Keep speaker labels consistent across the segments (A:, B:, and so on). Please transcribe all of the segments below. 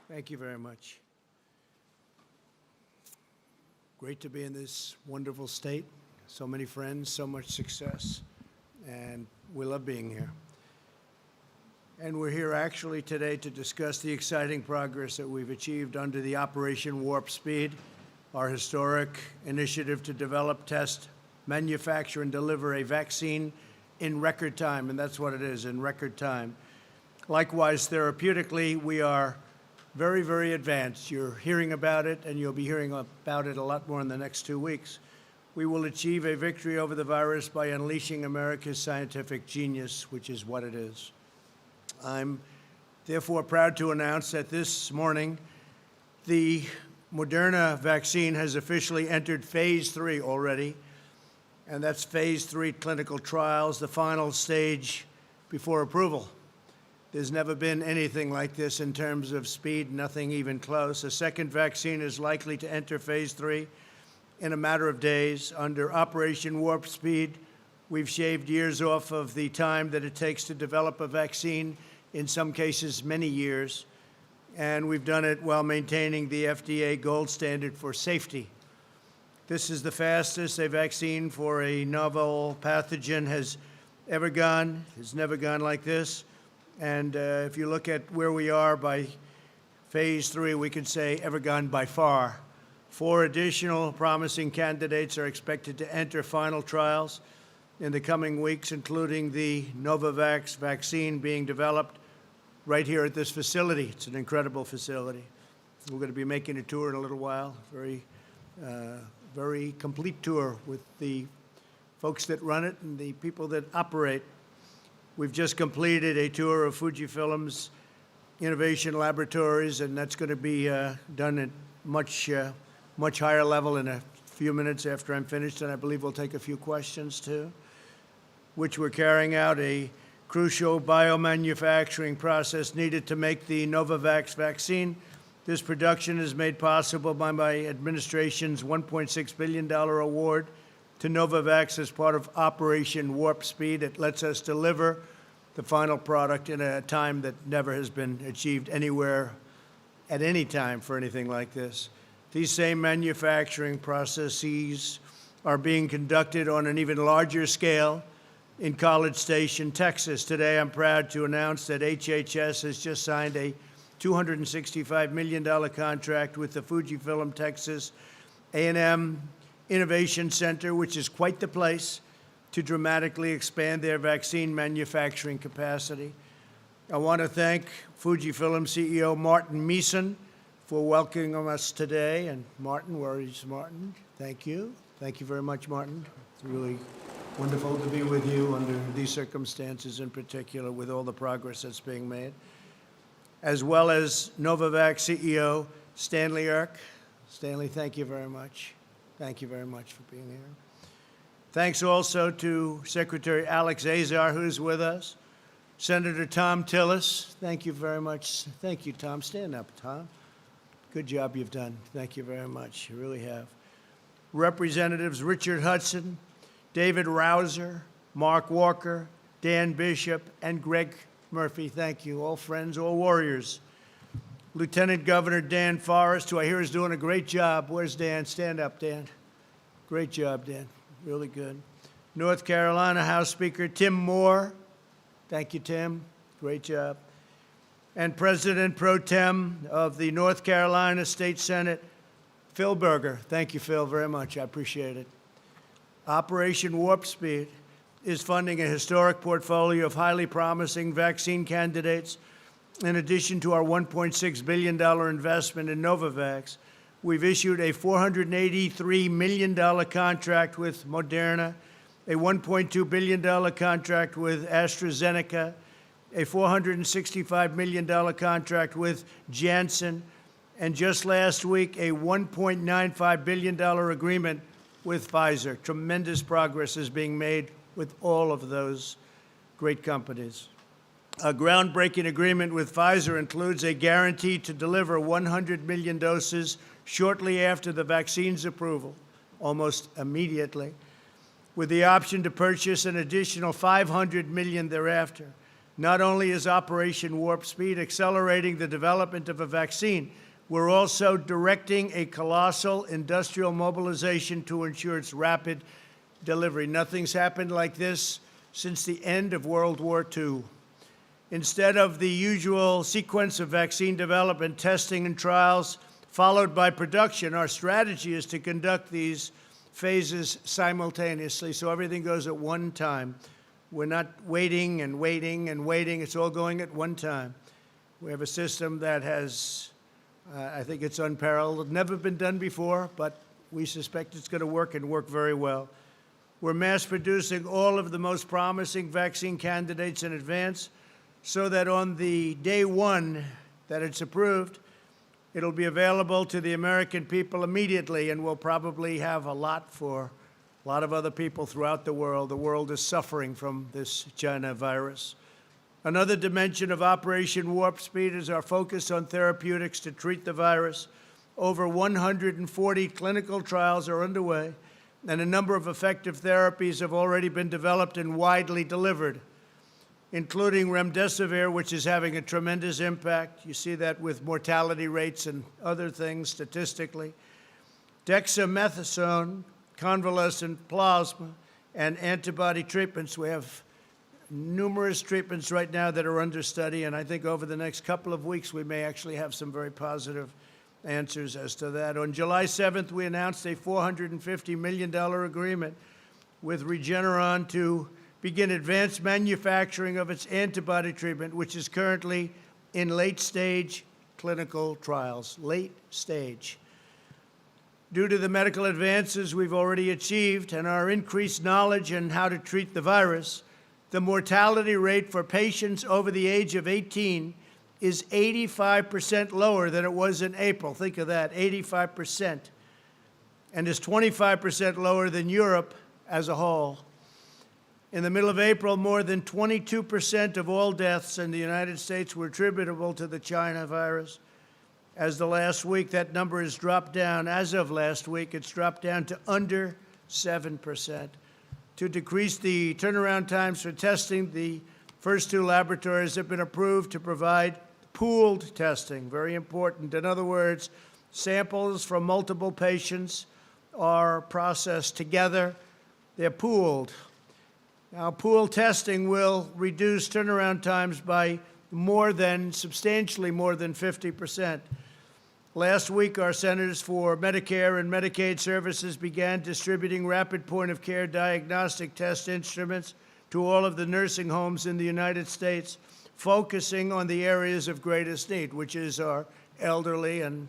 A: Thank you very much. Great to be in this wonderful state. So many friends, so much success, and we love being here. And we're here actually today to discuss the exciting progress that we've achieved under the Operation Warp Speed, our historic initiative to develop, test, manufacture, and deliver a vaccine in record time, and that's what it is, in record time. Likewise, therapeutically, we are very, very advanced. You're hearing about it, and you'll be hearing about it a lot more in the next 2 weeks. We will achieve a victory over the virus by unleashing America's scientific genius, which is what it is. I'm therefore proud to announce that this morning, the Moderna vaccine has officially entered phase 3 already, and that's phase 3 clinical trials, the final stage before approval. There's never been anything like this in terms of speed, nothing even close. A second vaccine is likely to enter phase 3 in a matter of days. Under Operation Warp Speed, we've shaved years off of the time that it takes to develop a vaccine, in some cases many years, and we've done it while maintaining the FDA gold standard for safety. This is the fastest a vaccine for a novel pathogen has ever gone. It's never gone like this. And if you look at where we are by phase 3, we can say ever gone by far. 4 additional promising candidates are expected to enter final trials in the coming weeks, including the Novavax vaccine being developed right here at this facility. It's an incredible facility. We're going to be making a tour in a little while, very complete tour with the folks that run it and the people that operate. We've just completed a tour of Fujifilm's innovation laboratories, and that's going to be done at much higher level in a few minutes after I'm finished, and I believe we'll take a few questions too, which we're carrying out a crucial biomanufacturing process needed to make the Novavax vaccine. This production is made possible by my administration's $1.6 billion award to Novavax as part of Operation Warp Speed. It lets us deliver the final product in a time that never has been achieved anywhere at any time for anything like this. These same manufacturing processes are being conducted on an even larger scale in College Station, Texas. Today, I'm proud to announce that HHS has just signed a $265 million contract with the Fujifilm Texas A&M Innovation Center, which is quite the place, to dramatically expand their vaccine manufacturing capacity. I want to thank Fujifilm CEO Martin Meeson for welcoming us today. And Martin, where is Martin? Thank you. Thank you very much, Martin. It's really wonderful to be with you under these circumstances, in particular, with all the progress that's being made. As well as Novavax CEO Stanley Erck. Stanley, thank you very much. Thank you very much for being here. Thanks also to Secretary Alex Azar, who's with us. Senator Tom Tillis, thank you very much. Thank you, Tom. Stand up, Tom. Good job you've done. Thank you very much. You really have. Representatives Richard Hudson, David Rouser, Mark Walker, Dan Bishop, and Greg Murphy. Thank you. All friends, all warriors. Lieutenant Governor Dan Forrest, who I hear is doing a great job. Where's Dan? Stand up, Dan. Great job, Dan. Really good. North Carolina House Speaker Tim Moore. Thank you, Tim. Great job. And President Pro Tem of the North Carolina State Senate, Phil Berger. Thank you, Phil, very much. I appreciate it. Operation Warp Speed is funding a historic portfolio of highly promising vaccine candidates. In addition to our $1.6 billion investment in Novavax, we've issued a $483 million contract with Moderna, a $1.2 billion contract with AstraZeneca, a $465 million contract with Janssen, and just last week, a $1.95 billion agreement with Pfizer. Tremendous progress is being made with all of those great companies. A groundbreaking agreement with Pfizer includes a guarantee to deliver 100 million doses shortly after the vaccine's approval, almost immediately, with the option to purchase an additional 500 million thereafter. Not only is Operation Warp Speed accelerating the development of a vaccine, we're also directing a colossal industrial mobilization to ensure its rapid delivery. Nothing's happened like this since the end of World War II. Instead of the usual sequence of vaccine development, testing, and trials, followed by production, our strategy is to conduct these phases simultaneously, so everything goes at one time. We're not waiting and waiting and waiting. It's all going at one time. We have a system that has, I think it's unparalleled, never been done before, but we suspect it's going to work and work very well. We're mass producing all of the most promising vaccine candidates in advance so that on the day one that it's approved, it'll be available to the American people immediately, and we'll probably have a lot for a lot of other people throughout the world. The world is suffering from this China virus. Another dimension of Operation Warp Speed is our focus on therapeutics to treat the virus. Over 140 clinical trials are underway, and a number of effective therapies have already been developed and widely delivered, including remdesivir, which is having a tremendous impact. You see that with mortality rates and other things statistically. Dexamethasone, convalescent plasma, and antibody treatments. We have numerous treatments right now that are under study, and I think over the next couple of weeks we may actually have some very positive answers as to that. On July 7th, we announced a $450 million agreement with Regeneron to begin advanced manufacturing of its antibody treatment, which is currently in late-stage clinical trials. Late stage. Due to the medical advances we've already achieved and our increased knowledge on how to treat the virus, the mortality rate for patients over the age of 18 is 85% lower than it was in April. Think of that, 85%. And is 25% lower than Europe as a whole. In the middle of April, more than 22% of all deaths in the United States were attributable to the China virus. As the last week, that number has dropped down. As of last week, it's dropped down to under 7%. To decrease the turnaround times for testing, the first two laboratories have been approved to provide pooled testing, very important. In other words, samples from multiple patients are processed together. They're pooled. Now, pooled testing will reduce turnaround times by substantially more than 50%. Last week, our Centers for Medicare and Medicaid Services began distributing rapid point-of-care diagnostic test instruments to all of the nursing homes in the United States, focusing on the areas of greatest need, which is our elderly and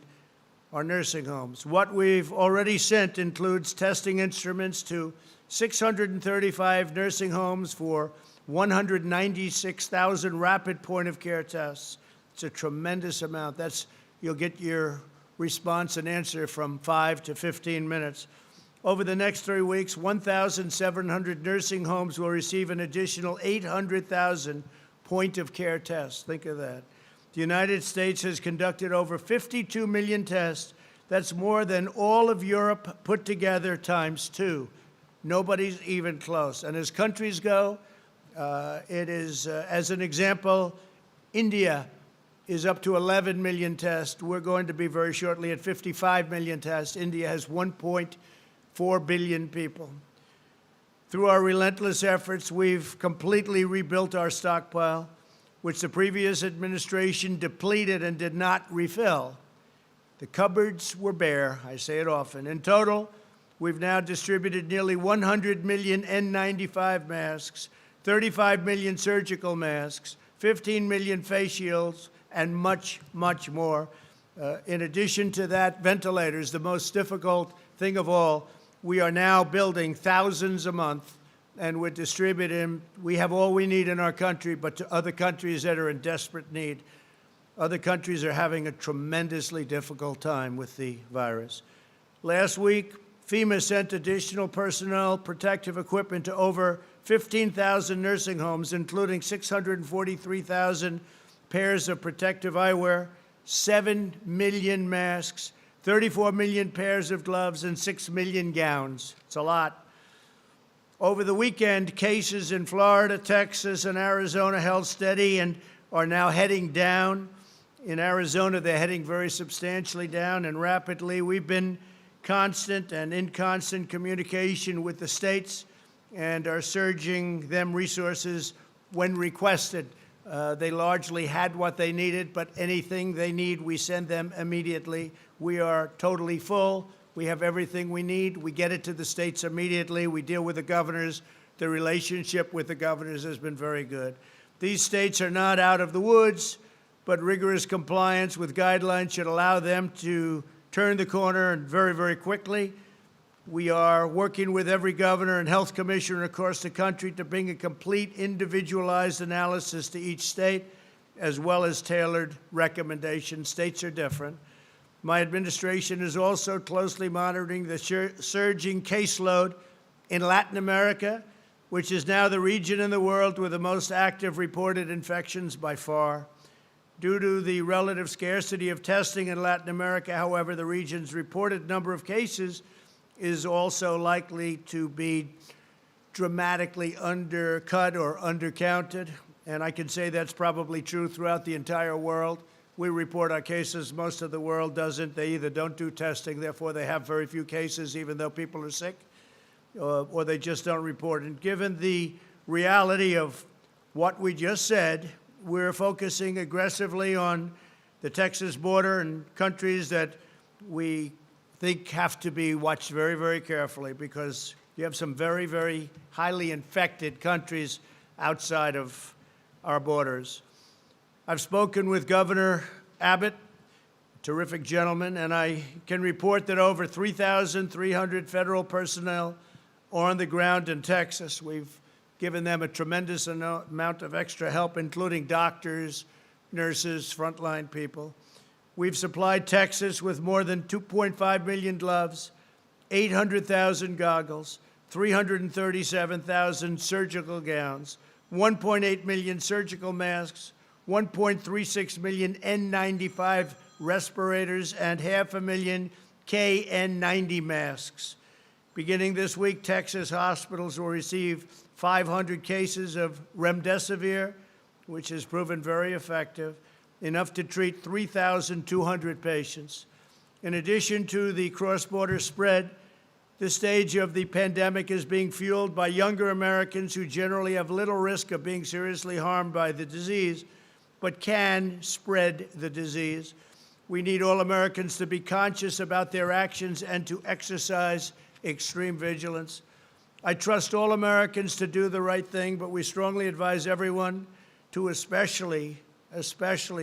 A: our nursing homes. What we've already sent includes testing instruments to 635 nursing homes for 196,000 rapid point-of-care tests. It's a tremendous amount. You'll get your response and answer from 5 to 15 minutes. Over the next 3 weeks, 1,700 nursing homes will receive an additional 800,000 point-of-care tests. Think of that. The United States has conducted over 52 million tests. That's more than all of Europe put together times 2. Nobody's even close. And as countries go, as an example, India is up to 11 million tests. We're going to be very shortly at 55 million tests. India has 1.4 billion people. Through our relentless efforts, we've completely rebuilt our stockpile, which the previous administration depleted and did not refill. The cupboards were bare, I say it often. In total, we've now distributed nearly 100 million N95 masks, 35 million surgical masks, 15 million face shields, and much, much more. In addition to that, ventilators, the most difficult thing of all. We are now building thousands a month, and we're distributing. We have all we need in our country, but to other countries that are in desperate need. Other countries are having a tremendously difficult time with the virus. Last week, FEMA sent additional personnel, protective equipment to over 15,000 nursing homes, including 643,000 pairs of protective eyewear, 7 million masks, 34 million pairs of gloves, and 6 million gowns. It's a lot. Over the weekend, cases in Florida, Texas, and Arizona held steady and are now heading down. In Arizona, they're heading very substantially down and rapidly. We've been constant and in constant communication with the states and are surging them resources when requested. They largely had what they needed, but anything they need, we send them immediately. We are totally full. We have everything we need. We get it to the states immediately. We deal with the governors. The relationship with the governors has been very good. These states are not out of the woods, but rigorous compliance with guidelines should allow them to turn the corner and very, very quickly. We are working with every governor and health commissioner across the country to bring a complete individualized analysis to each state, as well as tailored recommendations. States are different. My administration is also closely monitoring the surging caseload in Latin America, which is now the region in the world with the most active reported infections by far. Due to the relative scarcity of testing in Latin America, however, the region's reported number of cases is also likely to be dramatically undercut or undercounted. And I can say that's probably true throughout the entire world. We report our cases. Most of the world doesn't. They either don't do testing, therefore they have very few cases, even though people are sick, or they just don't report. And given the reality of what we just said, we're focusing aggressively on the Texas border and countries that we think have to be watched very, very carefully, because you have some very, very highly infected countries outside of our borders. I've spoken with Governor Abbott, a terrific gentleman, and I can report that over 3,300 federal personnel are on the ground in Texas. We've given them a tremendous amount of extra help, including doctors, nurses, frontline people. We've supplied Texas with more than 2.5 million gloves, 800,000 goggles, 337,000 surgical gowns, 1.8 million surgical masks, 1.36 million N95 respirators, and 500,000 KN90 masks. Beginning this week, Texas hospitals will receive 500 cases of remdesivir, which has proven very effective, enough to treat 3,200 patients. In addition to the cross-border spread, this stage of the pandemic is being fueled by younger Americans who generally have little risk of being seriously harmed by the disease, but can spread the disease. We need all Americans to be conscious about their actions and to exercise extreme vigilance. I trust all Americans to do the right thing, but we strongly advise everyone to especially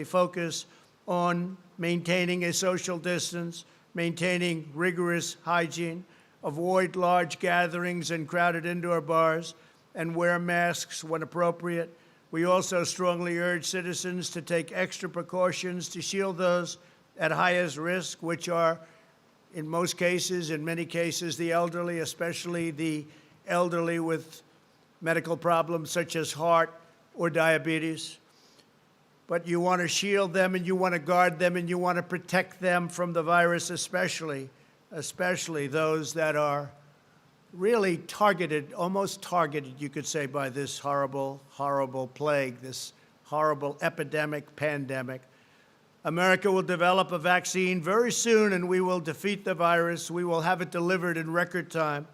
A: focus on maintaining a social distance, maintaining rigorous hygiene, avoid large gatherings and crowded indoor bars, and wear masks when appropriate. We also strongly urge citizens to take extra precautions to shield those at highest risk, which are, in most cases, in many cases, the elderly, especially the elderly with medical problems such as heart or diabetes. But you want to shield them, and you want to guard them, and you want to protect them from the virus, especially those that are really targeted, almost targeted, you could say, by this horrible, horrible plague, this horrible epidemic, pandemic. America will develop a vaccine very soon, and we will defeat the virus. We will have it delivered in record time.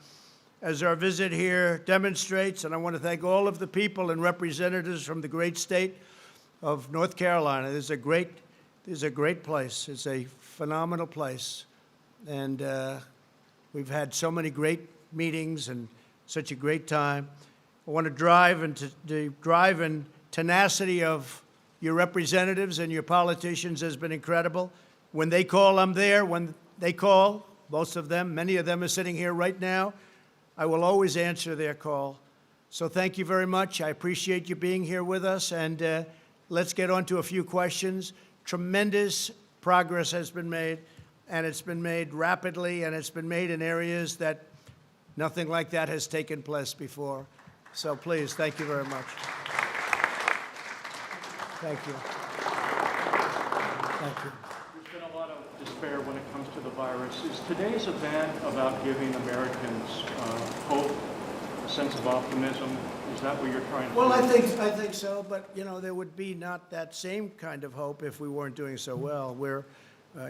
A: As our visit here demonstrates, and I want to thank all of the people and representatives from the great state of North Carolina. This is a great place. It's a phenomenal place. And we've had so many great meetings and such a great time. I want to drive and the drive and tenacity of your representatives and your politicians has been incredible. When they call, I'm there. When they call, most of them, many of them are sitting here right now, I will always answer their call. So thank you very much. I appreciate you being here with us, and let's get on to a few questions. Tremendous progress has been made, and it's been made rapidly, and it's been made in areas that nothing like that has taken place before. So please, thank you very much. Thank you. Thank you.
B: There's been a lot of despair when it comes to the virus. Is today's event about giving Americans hope, sense of optimism? Is that what you're trying to do?
A: Well, I think so, but, you know, there would be not that same kind of hope if we weren't doing so well. We're,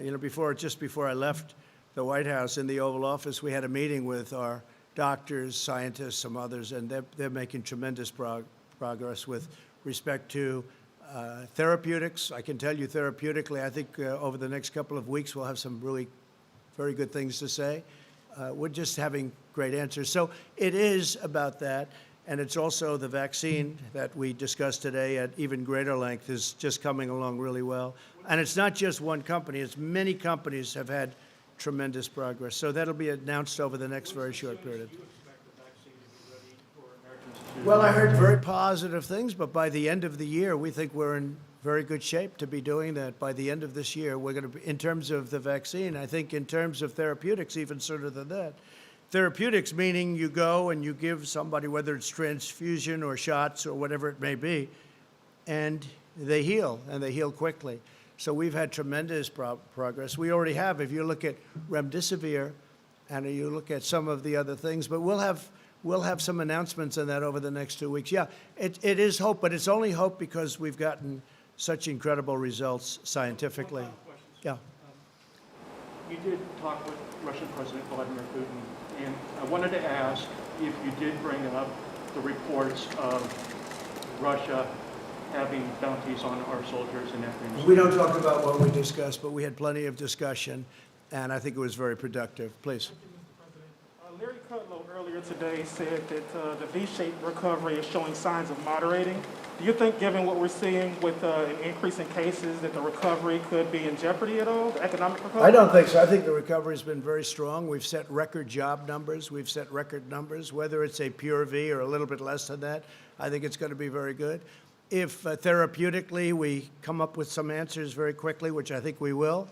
A: you know, just before I left the White House in the Oval Office, we had a meeting with our doctors, scientists, some others, and they're making tremendous progress with respect to therapeutics. I can tell you therapeutically, I think over the next couple of weeks, we'll have some really very good things to say. We're just having great answers. So it is about that. And it's also the vaccine that we discussed today at even greater length is just coming along really well. And it's not just one company. It's many companies have had tremendous progress. So that'll be announced over the next very short period.
B: Do you expect the vaccine to be ready for Americans to...
A: Well, I heard very positive things, but by the end of the year, we think we're in very good shape to be doing that. By the end of this year, we're going to be, in terms of the vaccine, I think in terms of therapeutics, even sooner than that. Therapeutics meaning you go and you give somebody, whether it's transfusion or shots or whatever it may be, and they heal quickly. So we've had tremendous progress. We already have, if you look at remdesivir and you look at some of the other things, but we'll have some announcements on that over the next 2 weeks. Yeah, it is hope, but it's only hope because we've gotten such incredible results scientifically. Yeah.
B: You did talk with Russian President Vladimir Putin, and I wanted to ask if you did bring up the reports of Russia having bounties on our soldiers in Afghanistan.
A: We don't talk about what we discussed, but we had plenty of discussion, and I think it was very productive. Please.
C: Larry Kudlow earlier today said that the V-shaped recovery is showing signs of moderating. Do you think, given what we're seeing with an increase in cases, that the recovery could be in jeopardy at all, the economic recovery?
A: I don't think so. I think the recovery has been very strong. We've set record job numbers. We've set record numbers. Whether it's a pure V or a little bit less than that, I think it's going to be very good. If therapeutically we come up with some answers very quickly, which I think we will,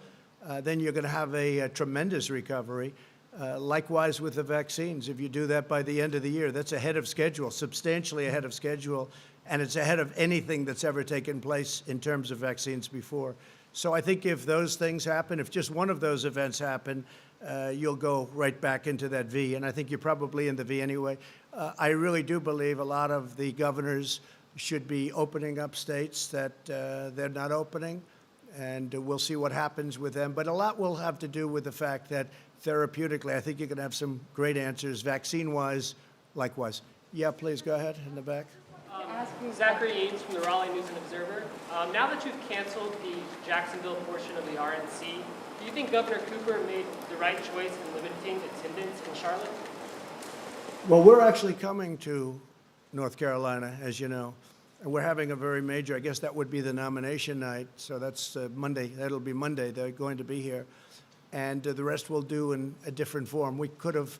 A: then you're going to have a tremendous recovery. Likewise with the vaccines, if you do that by the end of the year, that's ahead of schedule, substantially ahead of schedule, and it's ahead of anything that's ever taken place in terms of vaccines before. So I think if those things happen, if just one of those events happen, you'll go right back into that V, and I think you're probably in the V anyway. I really do believe a lot of the governors should be opening up states that they're not opening, and we'll see what happens with them. But a lot will have to do with the fact that therapeutically, I think you're going to have some great answers. Vaccine-wise, likewise. Yeah, please go ahead in the back.
D: Zachary Yates from the Raleigh News and Observer. Now that you've canceled the Jacksonville portion of the RNC, do you think Governor Cooper made the right choice in limiting attendance in Charlotte?
A: Well, we're actually coming to North Carolina, as you know, and we're having a very major, I guess that would be the nomination night, so that's Monday. That'll be Monday. They're going to be here. And the rest we'll do in a different form. We could have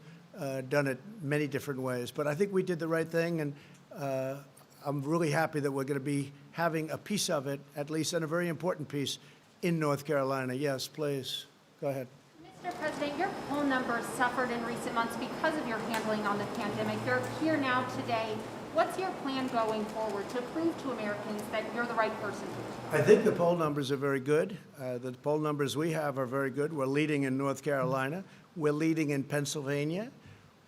A: done it many different ways, but I think we did the right thing, and I'm really happy that we're going to be having a piece of it, at least, and a very important piece, in North Carolina. Yes, please. Go ahead.
E: Mr. President, your poll numbers suffered in recent months because of your handling on the pandemic. They're here now today. What's your plan going forward to prove to Americans that you're the right person?
A: I think the poll numbers are very good. The poll numbers we have are very good. We're leading in North Carolina. We're leading in Pennsylvania.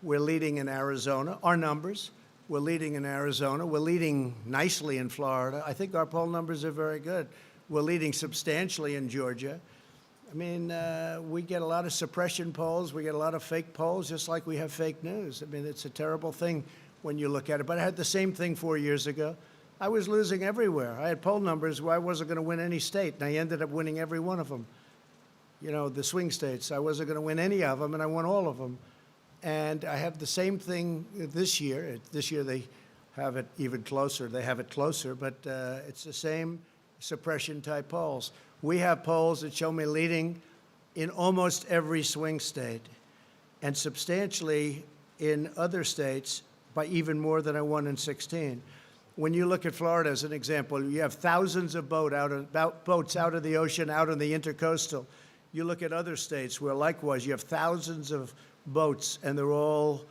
A: We're leading in Arizona. Our numbers. We're leading in Arizona. We're leading nicely in Florida. I think our poll numbers are very good. We're leading substantially in Georgia. I mean, we get a lot of suppression polls. We get a lot of fake polls, just like we have fake news. I mean, it's a terrible thing when you look at it. But I had the same thing 4 years ago. I was losing everywhere. I had poll numbers where I wasn't going to win any state, and I ended up winning every one of them. You know, the swing states. I wasn't going to win any of them, and I won all of them. And I have the same thing this year. This year they have it even closer. They have it closer, but it's the same suppression-type polls. We have polls that show me leading in almost every swing state, and substantially in other states by even more than I won in 16. When you look at Florida as an example, you have thousands of boats out of the ocean, out on the intercoastal. You look at other states where likewise you have thousands of boats, and they're all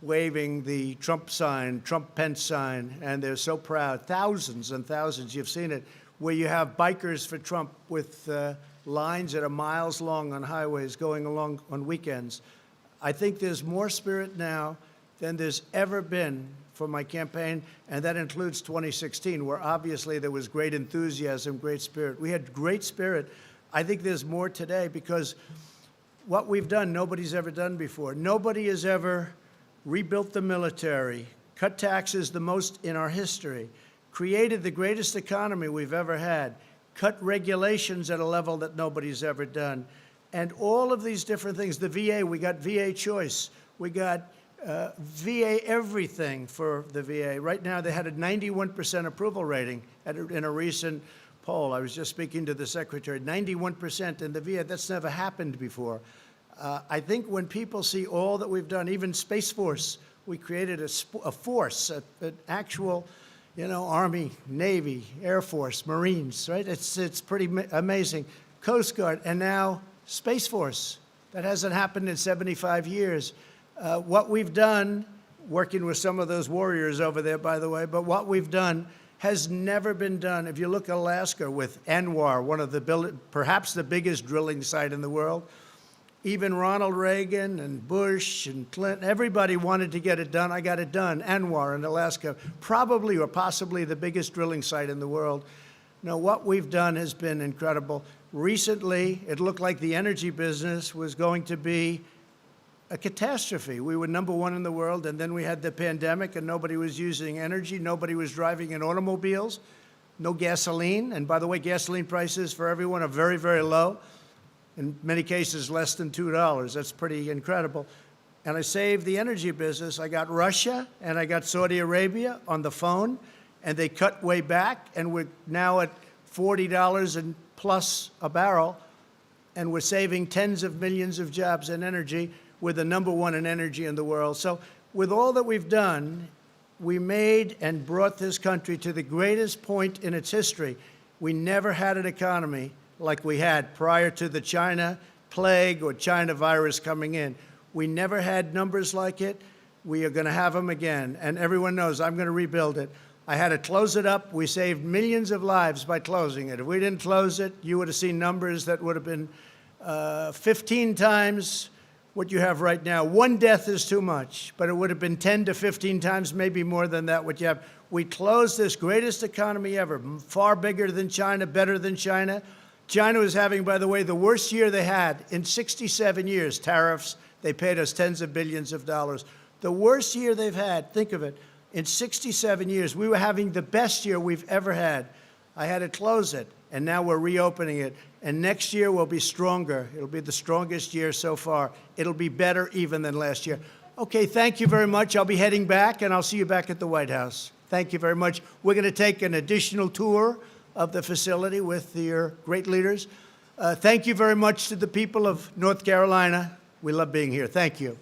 A: waving the Trump sign, Trump-Pence sign, and they're so proud. Thousands and thousands, you've seen it, where you have bikers for Trump with lines that are miles long on highways going along on weekends. I think there's more spirit now than there's ever been for my campaign, and that includes 2016, where obviously there was great enthusiasm, great spirit. We had great spirit. I think there's more today because what we've done, nobody's ever done before. Nobody has ever rebuilt the military, cut taxes the most in our history, created the greatest economy we've ever had, cut regulations at a level that nobody's ever done. And all of these different things, the VA, we got VA choice. We got VA everything for the VA. Right now, they had a 91% approval rating in a recent poll. I was just speaking to the secretary, 91% in the VA. That's never happened before. I think when people see all that we've done, even Space Force, we created a force, an actual, Army, Navy, Air Force, Marines, right? It's pretty amazing. Coast Guard, and now Space Force. That hasn't happened in 75 years. What we've done, working with some of those warriors over there, by the way, but what we've done has never been done. If you look at Alaska with ANWR, one of perhaps the biggest drilling site in the world, even Ronald Reagan and Bush and Clinton, everybody wanted to get it done. I got it done. ANWR in Alaska, probably or possibly the biggest drilling site in the world. Now, what we've done has been incredible. Recently, it looked like the energy business was going to be a catastrophe. We were #1 in the world, and then we had the pandemic, and nobody was using energy. Nobody was driving in automobiles. No gasoline. And by the way, gasoline prices for everyone are very, very low. In many cases, less than $2. That's pretty incredible. And I saved the energy business. I got Russia and I got Saudi Arabia on the phone, and they cut way back, and we're now at $40 and plus a barrel, and we're saving tens of millions of jobs in energy. We're the #1 in energy in the world. So with all that we've done, we made and brought this country to the greatest point in its history. We never had an economy like we had prior to the China plague or China virus coming in. We never had numbers like it. We are going to have them again. And everyone knows I'm going to rebuild it. I had to close it up. We saved millions of lives by closing it. If we didn't close it, you would have seen numbers that would have been 15 times what you have right now. One death is too much, but it would have been 10 to 15 times, maybe more than that, what you have. We closed this greatest economy ever, far bigger than China, better than China. China was having, by the way, the worst year they had in 67 years. Tariffs, they paid us tens of billions of dollars. The worst year they've had, think of it, in 67 years. We were having the best year we've ever had. I had to close it, and now we're reopening it. And next year will be stronger. It'll be the strongest year so far. It'll be better even than last year. Okay, thank you very much. I'll be heading back, and I'll see you back at the White House. Thank you very much. We're going to take an additional tour of the facility with your great leaders. Thank you very much to the people of North Carolina. We love being here. Thank you.